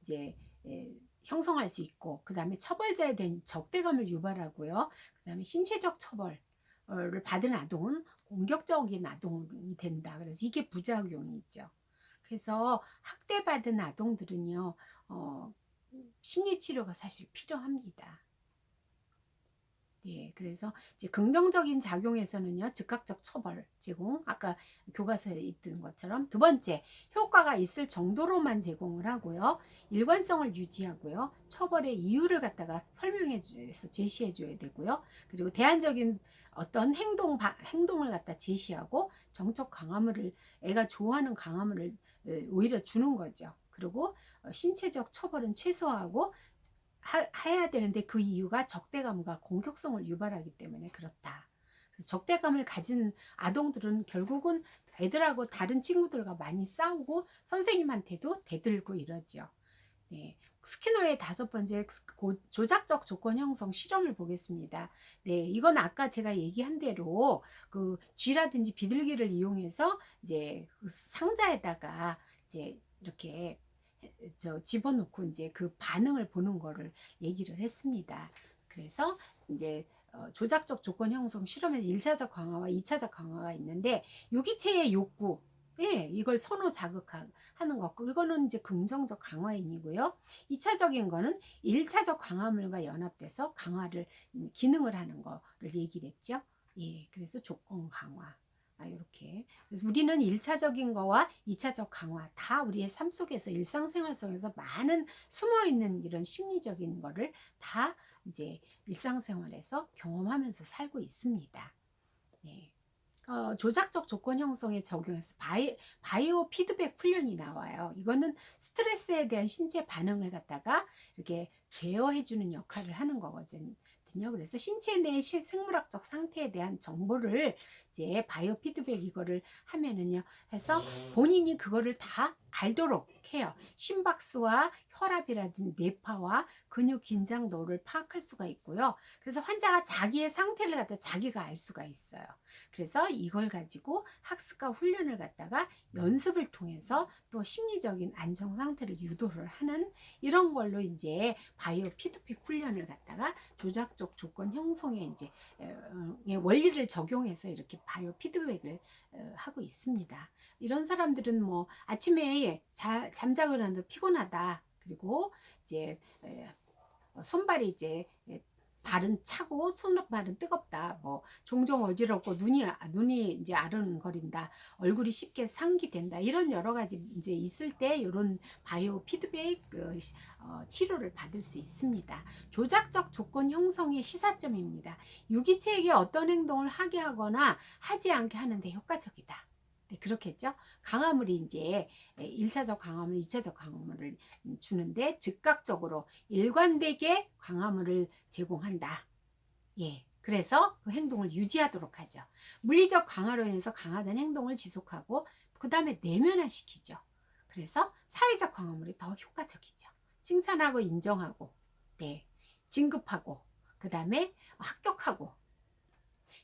이제 형성할 수 있고, 그 다음에 처벌자에 대한 적대감을 유발하고요. 그 다음에 신체적 처벌을 받은 아동은 공격적인 아동이 된다. 그래서 이게 부작용이 있죠. 그래서 학대받은 아동들은요, 심리치료가 사실 필요합니다. 예, 그래서 이제 긍정적인 작용에서는요, 즉각적 처벌 제공, 아까 교과서에 있던 것처럼. 두 번째, 효과가 있을 정도로만 제공을 하고요, 일관성을 유지하고요, 처벌의 이유를 갖다가 설명해 줘서 제시해 줘야 되고요, 그리고 대안적인 어떤 행동을 갖다 제시하고 정적 강화물을, 애가 좋아하는 강화물을 오히려 주는 거죠. 그리고 신체적 처벌은 최소화하고 해야 되는데, 그 이유가 적대감과 공격성을 유발하기 때문에 그렇다. 그래서 적대감을 가진 아동들은 결국은 애들하고 다른 친구들과 많이 싸우고 선생님한테도 대들고 이러죠. 네. 스키너의 다섯 번째, 조작적 조건 형성 실험을 보겠습니다. 네, 이건 아까 제가 얘기한 대로 그 쥐라든지 비둘기를 이용해서 이제 그 상자에다가 이제 이렇게 집어넣고 이제 그 반응을 보는 거를 얘기를 했습니다. 그래서 이제 조작적 조건 형성 실험에서 1차적 강화와 2차적 강화가 있는데, 유기체의 욕구, 예, 이걸 선호 자극하는 거, 이거는 이제 긍정적 강화인이고요. 2차적인 거는 1차적 강화물과 연합돼서 강화를, 기능을 하는 거를 얘기를 했죠. 예, 그래서 조건 강화. 이렇게. 그래서 우리는 1차적인 거와 2차적 강화 다 우리의 삶 속에서, 일상생활 속에서 많은 숨어 있는 이런 심리적인 거를 다 이제 일상생활에서 경험하면서 살고 있습니다. 네. 조작적 조건 형성에 적용해서 바이오 피드백 훈련이 나와요. 이거는 스트레스에 대한 신체 반응을 갖다가 이렇게 제어해주는 역할을 하는 거거든요. 그래서 신체 내 생물학적 상태에 대한 정보를 이제 바이오 피드백 이거를 하면은요, 해서 본인이 그거를 다 알도록 해요. 심박수와 혈압이라든지 뇌파와 근육 긴장도를 파악할 수가 있고요. 그래서 환자가 자기의 상태를 갖다 자기가 알 수가 있어요. 그래서 이걸 가지고 학습과 훈련을 갖다가 연습을 통해서 또 심리적인 안정 상태를 유도를 하는, 이런 걸로 이제 바이오 피드백 훈련을 갖다가 조작적 조건 형성에 이제 원리를 적용해서 이렇게 바이오 피드백을 하고 있습니다. 이런 사람들은 뭐 아침에 잠자고 일어나도 피곤하다, 그리고 이제 손발이 이제 발은 차고 손발은 뜨겁다, 뭐 종종 어지럽고 눈이 이제 아른거린다, 얼굴이 쉽게 상기된다, 이런 여러 가지 이제 있을 때 이런 바이오 피드백 치료를 받을 수 있습니다. 조작적 조건 형성의 시사점입니다. 유기체에게 어떤 행동을 하게 하거나 하지 않게 하는데 효과적이다. 네, 그렇겠죠. 강화물이 이제 1차적 강화물, 2차적 강화물을 주는데 즉각적으로 일관되게 강화물을 제공한다. 예. 그래서 그 행동을 유지하도록 하죠. 물리적 강화로 인해서 강화된 행동을 지속하고 그 다음에 내면화시키죠. 그래서 사회적 강화물이 더 효과적이죠. 칭찬하고 인정하고, 네, 진급하고, 그 다음에 합격하고,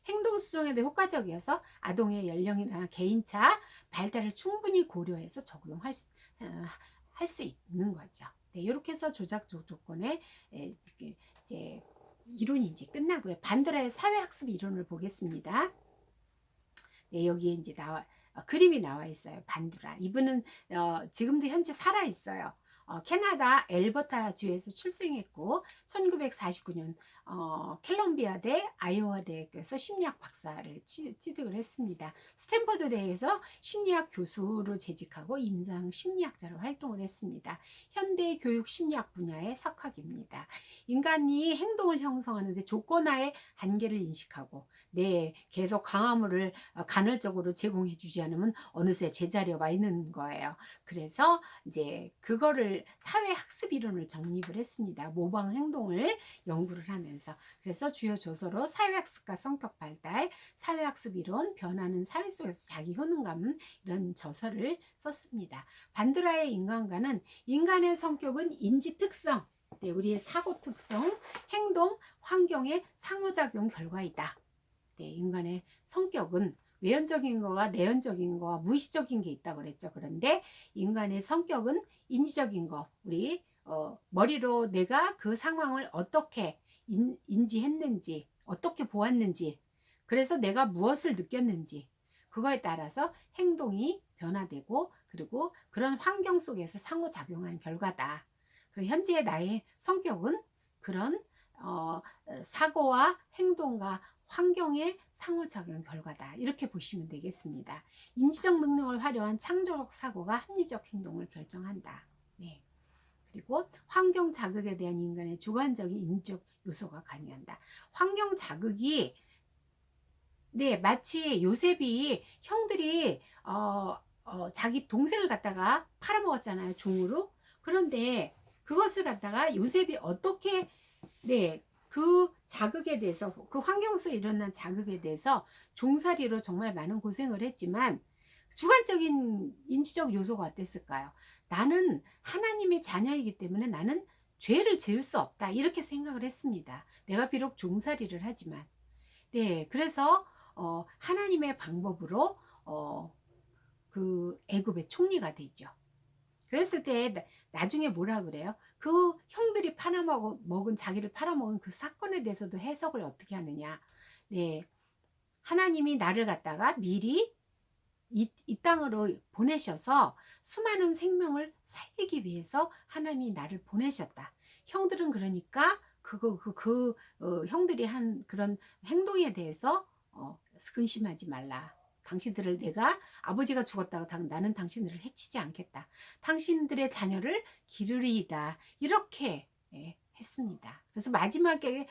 행동 수정에도 효과적이어서 아동의 연령이나 개인차 발달을 충분히 고려해서 적용할 수 있는 거죠. 네, 이렇게 해서 조작 조건의 이제 이론이 이제 끝나고요. 반드라의 사회학습 이론을 보겠습니다. 네, 여기에 이제 그림이 나와 있어요. 반두라. 이분은 지금도 현재 살아 있어요. 캐나다 엘버타 주에서 출생했고 1949년 캘럼비아대 아이오와 대학교에서 심리학 박사를 취득을 했습니다. 스탠퍼드 대에서 심리학 교수로 재직하고 임상 심리학자로 활동을 했습니다. 현대 교육 심리학 분야의 석학입니다. 인간이 행동을 형성하는데 조건하에 한계를 인식하고, 네, 계속 강화물을 간헐적으로 제공해 주지 않으면 어느새 제자리에 와 있는 거예요. 그래서 이제 그거를 사회학습 이론을 정립을 했습니다. 모방 행동을 연구를 하면서. 그래서 주요 조서로 사회학습과 성격 발달, 사회학습 이론, 변하는 사회 속에서 자기 효능감, 이런 저서를 썼습니다. 반두라의 인간과는 인간의 성격은 인지 특성, 네, 우리의 사고 특성, 행동, 환경의 상호작용 결과이다. 네, 인간의 성격은 외연적인 거와 내연적인 거와 무의식적인 게 있다고 그랬죠. 그런데 인간의 성격은 인지적인 거, 우리 머리로 내가 그 상황을 어떻게 인지했는지, 어떻게 보았는지, 그래서 내가 무엇을 느꼈는지, 그거에 따라서 행동이 변화되고, 그리고 그런 환경 속에서 상호작용한 결과다. 그리고 현재 나의 성격은 그런 사고와 행동과 환경의 상호작용 결과다. 이렇게 보시면 되겠습니다. 인지적 능력을 활용한 창조적 사고가 합리적 행동을 결정한다. 네. 그리고 환경 자극에 대한 인간의 주관적인 인지적 요소가 관여한다. 환경 자극이 네, 마치 요셉이 형들이 자기 동생을 갖다가 팔아먹었잖아요, 종으로. 그런데 그것을 갖다가 요셉이 어떻게 네, 그 자극에 대해서, 그 환경 속에 일어난 자극에 대해서 종살이로 정말 많은 고생을 했지만 주관적인 인지적 요소가 어땠을까요? 나는 하나님의 자녀이기 때문에 나는 죄를 지을 수 없다. 이렇게 생각을 했습니다. 내가 비록 종살이를 하지만. 네, 그래서 하나님의 방법으로 그 애굽의 총리가 되죠. 그랬을 때 나중에 뭐라 그래요? 그 형들이 팔아먹은 자기를 팔아먹은 그 사건에 대해서도 해석을 어떻게 하느냐? 네, 하나님이 나를 갖다가 미리 이 땅으로 보내셔서 수많은 생명을 살리기 위해서 하나님이 나를 보내셨다. 형들은 그러니까 형들이 한 그런 행동에 대해서 근심하지 말라. 당신들을 내가 아버지가 죽었다고 나는 당신들을 해치지 않겠다. 당신들의 자녀를 기르리이다. 이렇게 했습니다. 그래서 마지막에는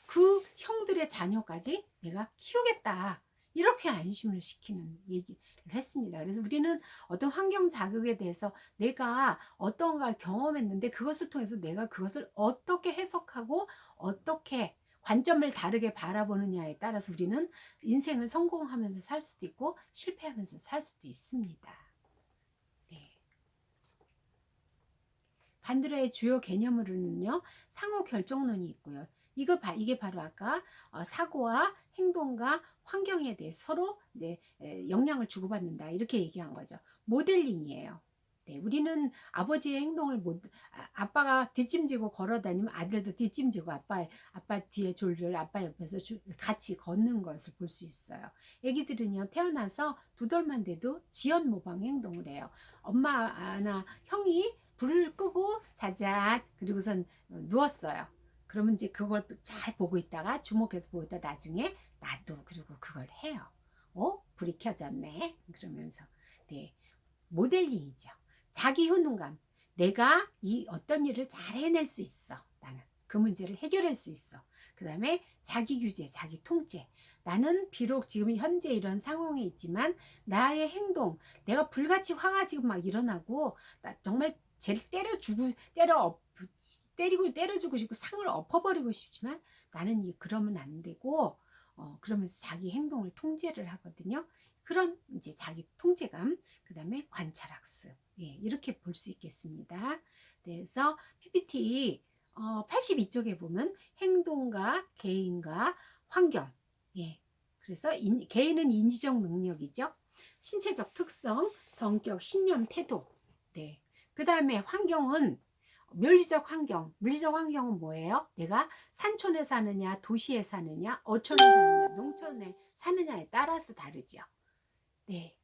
그 형들의 자녀까지 내가 키우겠다. 이렇게 안심을 시키는 얘기를 했습니다. 그래서 우리는 어떤 환경 자극에 대해서 내가 어떤가 경험했는데 그것을 통해서 내가 그것을 어떻게 해석하고 어떻게 관점을 다르게 바라보느냐에 따라서 우리는 인생을 성공하면서 살 수도 있고 실패하면서 살 수도 있습니다. 네. 반드레의 주요 개념으로는요, 상호 결정론이 있고요. 이게 바로 아까 사고와 행동과 환경에 대해 서로 이제 영향을 주고받는다 이렇게 얘기한 거죠. 모델링이에요. 네, 우리는 아버지의 행동을 아빠가 뒷짐지고 걸어다니면 아들도 뒷짐지고 아빠 뒤에 졸졸 아빠 옆에서 같이 걷는 것을 볼 수 있어요. 애기들은요 태어나서 2돌만 돼도 지연 모방 행동을 해요. 엄마나 형이 불을 끄고 자자 그리고선 누웠어요. 그러면 이제 그걸 잘 보고 있다가 주목해서 보고 있다 나중에 나도 그리고 그걸 해요. 불이 켜졌네 그러면서. 네, 모델링이죠. 자기 효능감. 내가 이 어떤 일을 잘 해낼 수 있어. 나는 그 문제를 해결할 수 있어. 그 다음에 자기 규제, 자기 통제. 나는 비록 지금 현재 이런 상황에 있지만 나의 행동, 내가 불같이 화가 지금 막 일어나고 나 정말 쟤를 때려주고 싶고 상을 엎어버리고 싶지만 나는 그러면 안 되고 그러면서 자기 행동을 통제를 하거든요. 그런 이제 자기 통제감, 그 다음에 관찰학습, 예, 이렇게 볼 수 있겠습니다. 그래서 PPT 82쪽에 보면 행동과 개인과 환경, 예, 그래서 개인은 인지적 능력이죠. 신체적 특성, 성격, 신념, 태도, 네. 그 다음에 환경은 물리적 환경은 뭐예요? 내가 산촌에 사느냐, 도시에 사느냐, 어촌에 사느냐, 농촌에 사느냐에 따라서 다르죠. 네.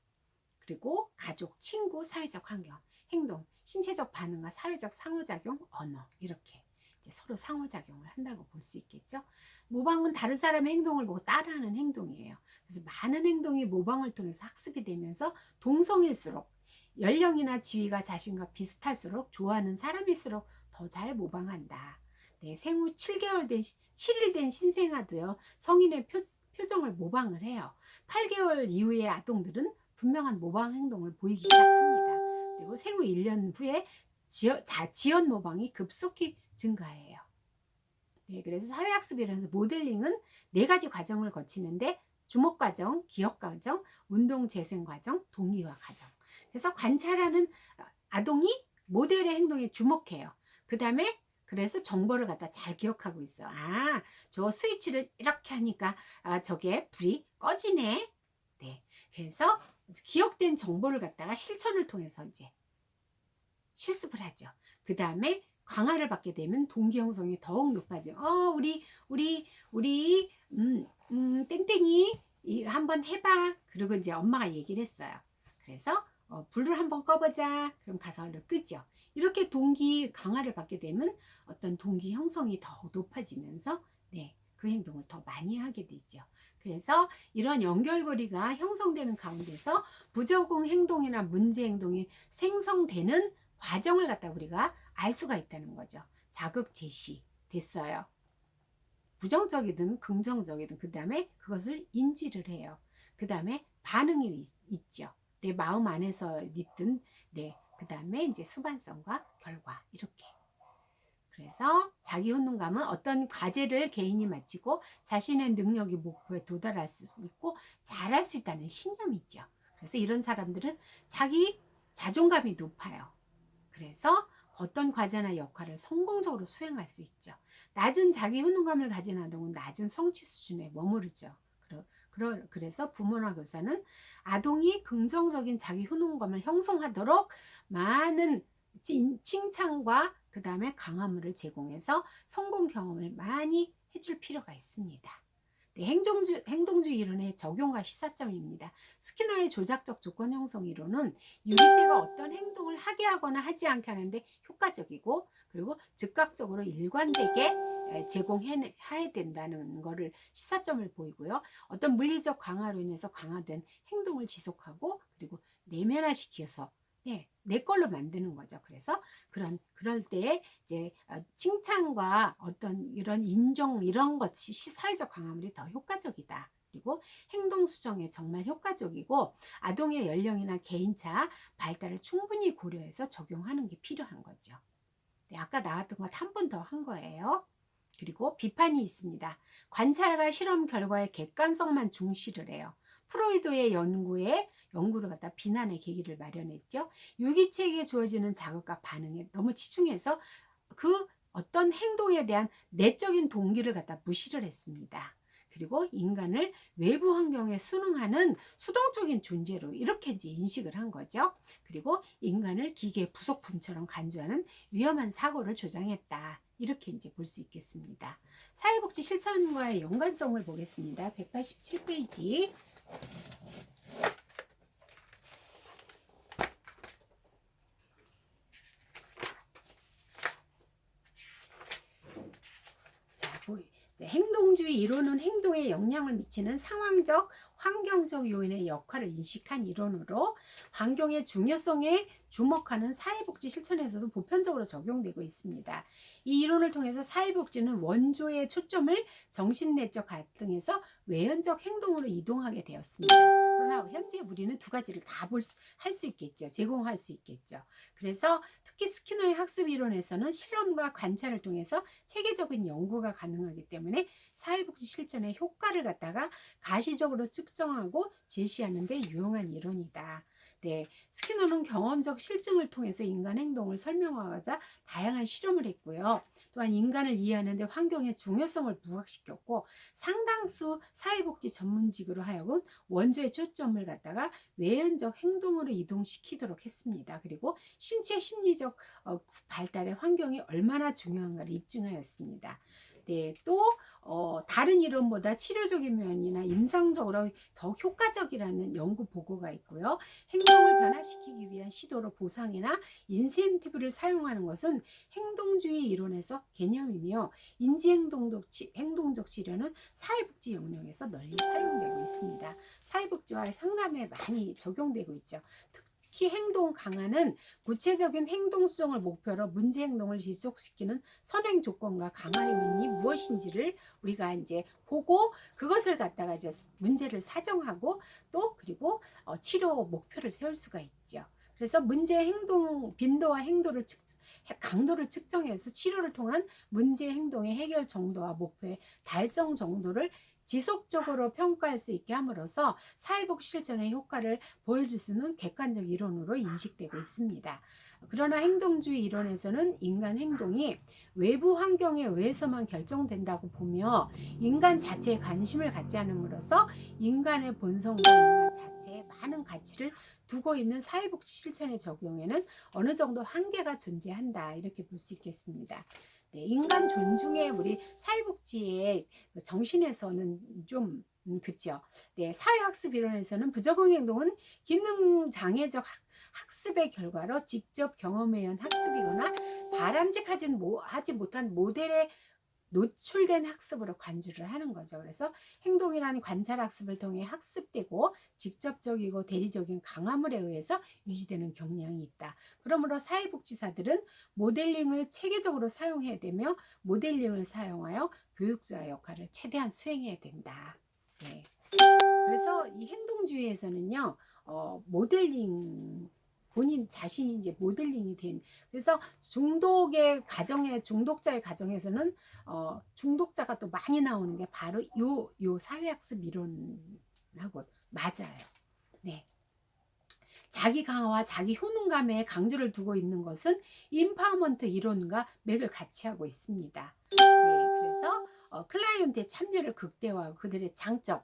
그리고 가족, 친구, 사회적 환경, 행동, 신체적 반응과 사회적 상호작용, 언어 이렇게 이제 서로 상호작용을 한다고 볼 수 있겠죠. 모방은 다른 사람의 행동을 보고 따라하는 행동이에요. 그래서 많은 행동이 모방을 통해서 학습이 되면서 동성일수록 연령이나 지위가 자신과 비슷할수록 좋아하는 사람일수록 더 잘 모방한다. 네, 생후 7일 된 신생아도요 성인의 표정을 모방을 해요. 8개월 이후의 아동들은 분명한 모방 행동을 보이기 시작합니다. 그리고 생후 1년 후에 지연 모방이 급속히 증가해요. 네, 그래서 사회학습이라면서 모델링은 4가지 과정을 거치는데 주목 과정, 기억 과정, 운동 재생 과정, 동의화 과정. 그래서 관찰하는 아동이 모델의 행동에 주목해요. 그 다음에 그래서 정보를 갖다 잘 기억하고 있어. 저 스위치를 이렇게 하니까 저게 불이 꺼지네. 네, 그래서 기억된 정보를 갖다가 실천을 통해서 이제 실습을 하죠. 그 다음에 강화를 받게 되면 동기 형성이 더욱 높아져. 우리 땡땡이 한번 해봐. 그리고 이제 엄마가 얘기를 했어요. 그래서 불을 한번 꺼보자. 그럼 가서 얼른 끄죠. 이렇게 동기 강화를 받게 되면 어떤 동기 형성이 더 높아지면서 네, 그 행동을 더 많이 하게 되죠. 그래서 이런 연결고리가 형성되는 가운데서 부적응 행동이나 문제 행동이 생성되는 과정을 갖다 우리가 알 수가 있다는 거죠. 자극 제시 됐어요. 부정적이든 긍정적이든 그 다음에 그것을 인지를 해요. 그 다음에 반응이 있죠. 내 마음 안에서 있든 그 다음에 이제 수반성과 결과 이렇게. 그래서 자기 혼돈감은 어떤 과제를 개인이 마치고 자신의 능력이 목표에 도달할 수 있고 잘할 수 있다는 신념이죠. 그래서 이런 사람들은 자기 자존감이 높아요. 그래서 어떤 과제나 역할을 성공적으로 수행할 수 있죠. 낮은 자기 혼돈감을 가진 아동은 낮은 성취 수준에 머무르죠. 그래서 부모나 교사는 아동이 긍정적인 자기 혼돈감을 형성하도록 많은 칭찬과 그 다음에 강화물을 제공해서 성공 경험을 많이 해줄 필요가 있습니다. 네, 행동주의 이론의 적용과 시사점입니다. 스키너의 조작적 조건 형성 이론은 유기체가 어떤 행동을 하게 하거나 하지 않게 하는데 효과적이고 그리고 즉각적으로 일관되게 제공해야 된다는 것을 시사점을 보이고요. 어떤 물리적 강화로 인해서 강화된 행동을 지속하고 그리고 내면화시켜서 내 걸로 만드는 거죠. 그래서 그럴 때에 이제 칭찬과 어떤 이런 인정 이런 것이 사회적 강화물이 더 효과적이다. 그리고 행동 수정에 정말 효과적이고 아동의 연령이나 개인차 발달을 충분히 고려해서 적용하는 게 필요한 거죠. 네, 아까 나왔던 것 한 번 더 한 거예요. 그리고 비판이 있습니다. 관찰과 실험 결과의 객관성만 중시를 해요. 프로이도의 연구를 갖다 비난의 계기를 마련했죠. 유기체에게 주어지는 자극과 반응에 너무 치중해서 그 어떤 행동에 대한 내적인 동기를 갖다 무시를 했습니다. 그리고 인간을 외부 환경에 순응하는 수동적인 존재로 이렇게 이제 인식을 한 거죠. 그리고 인간을 기계 부속품처럼 간주하는 위험한 사고를 조장했다. 이렇게 이제 볼 수 있겠습니다. 사회복지 실천과의 연관성을 보겠습니다. 187페이지. 행동주의 이론은 행동에 영향을 미치는 상황적, 환경적 요인의 역할을 인식한 이론으로 환경의 중요성에 주목하는 사회복지 실천에서도 보편적으로 적용되고 있습니다. 이 이론을 통해서 사회복지는 원조의 초점을 정신내적 갈등에서 외연적 행동으로 이동하게 되었습니다. 그러나 현재 우리는 두 가지를 다 할 수 있겠죠. 제공할 수 있겠죠. 그래서 특히 스키너의 학습 이론에서는 실험과 관찰을 통해서 체계적인 연구가 가능하기 때문에 사회복지 실천의 효과를 갖다가 가시적으로 측정하고 제시하는 데 유용한 이론이다. 네, 스키너는 경험적 실증을 통해서 인간 행동을 설명하고자 다양한 실험을 했고요. 또한 인간을 이해하는 데 환경의 중요성을 부각시켰고 상당수 사회복지 전문직으로 하여금 원조의 초점을 갖다가 외연적 행동으로 이동시키도록 했습니다. 그리고 신체 심리적 발달의 환경이 얼마나 중요한가를 입증하였습니다. 네, 또 다른 이론보다 치료적인 면이나 임상적으로 더욱 효과적이라는 연구 보고가 있고요. 행동을 변화시키기 위한 시도로 보상이나 인센티브를 사용하는 것은 행동주의 이론에서 개념이며 행동적 치료는 사회복지 영역에서 널리 사용되고 있습니다. 사회복지와 상담에 많이 적용되고 있죠. 특히 행동 강화는 구체적인 행동 수정을 목표로 문제 행동을 지속시키는 선행 조건과 강화 요인이 무엇인지를 우리가 이제 보고 그것을 갖다가 이제 문제를 사정하고 또 그리고 치료 목표를 세울 수가 있죠. 그래서 문제 행동 빈도와 강도를 측정해서 치료를 통한 문제 행동의 해결 정도와 목표의 달성 정도를 지속적으로 평가할 수 있게 함으로써 사회복지 실천의 효과를 보여줄 수 있는 객관적 이론으로 인식되고 있습니다. 그러나 행동주의 이론에서는 인간 행동이 외부 환경에 의해서만 결정된다고 보며 인간 자체에 관심을 갖지 않음으로써 인간의 본성과 인간 자체에 많은 가치를 두고 있는 사회복지 실천의 적용에는 어느 정도 한계가 존재한다, 이렇게 볼 수 있겠습니다. 네, 인간 존중의 우리 사회복지의 정신에서는 좀 그죠. 네, 사회학습 이론에서는 부적응 행동은 기능장애적 학습의 결과로 직접 경험해 온 학습이거나 바람직하지 못한 모델에 노출된 학습으로 간주를 하는 거죠. 그래서 행동이란 관찰 학습을 통해 학습되고 직접적이고 대리적인 강화물에 의해서 유지되는 경향이 있다. 그러므로 사회복지사들은 모델링을 체계적으로 사용해야 되며 모델링을 사용하여 교육자 역할을 최대한 수행해야 된다. 네. 그래서 이 행동주의에서는요, 모델링, 본인 자신이 이제 모델링이 된, 그래서 중독자의 가정에서는 중독자가 또 많이 나오는 게 바로 요 사회학습 이론하고 맞아요. 네. 자기 강화와 자기 효능감에 강조를 두고 있는 것은 인파워먼트 이론과 맥을 같이 하고 있습니다. 네, 그래서 클라이언트의 참여를 극대화하고 그들의 장점,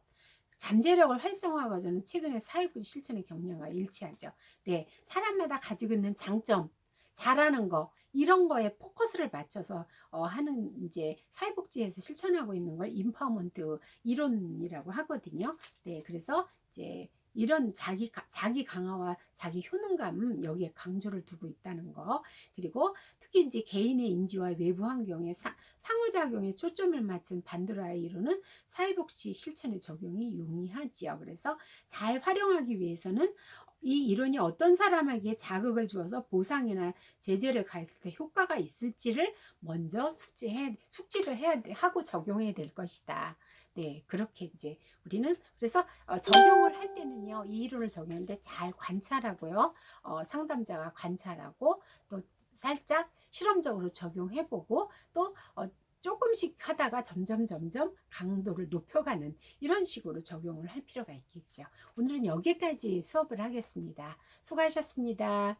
잠재력을 활성화 과정은 최근의 사회복지 실천의 경향과 일치하죠. 네, 사람마다 가지고 있는 장점, 잘하는 거, 이런 거에 포커스를 맞춰서 하는 이제 사회복지에서 실천하고 있는 걸 인파워먼트 이론이라고 하거든요. 네, 그래서 이제 이런 자기 강화와 자기 효능감, 여기에 강조를 두고 있다는 거. 그리고 특히 이제 개인의 인지와 외부 환경의 상호작용에 초점을 맞춘 반드라의 이론은 사회복지 실천의 적용이 용이하지요. 그래서 잘 활용하기 위해서는 이 이론이 어떤 사람에게 자극을 주어서 보상이나 제재를 가했을 때 효과가 있을지를 먼저 숙지를 해야 하고 적용해야 될 것이다. 네, 그렇게 이제 우리는 그래서 적용을 할 때는요, 이 이론을 적용하는데 잘 관찰하고요, 상담자가 관찰하고 또 살짝 실험적으로 적용해보고 또 조금씩 하다가 점점 강도를 높여가는 이런 식으로 적용을 할 필요가 있겠죠. 오늘은 여기까지 수업을 하겠습니다. 수고하셨습니다.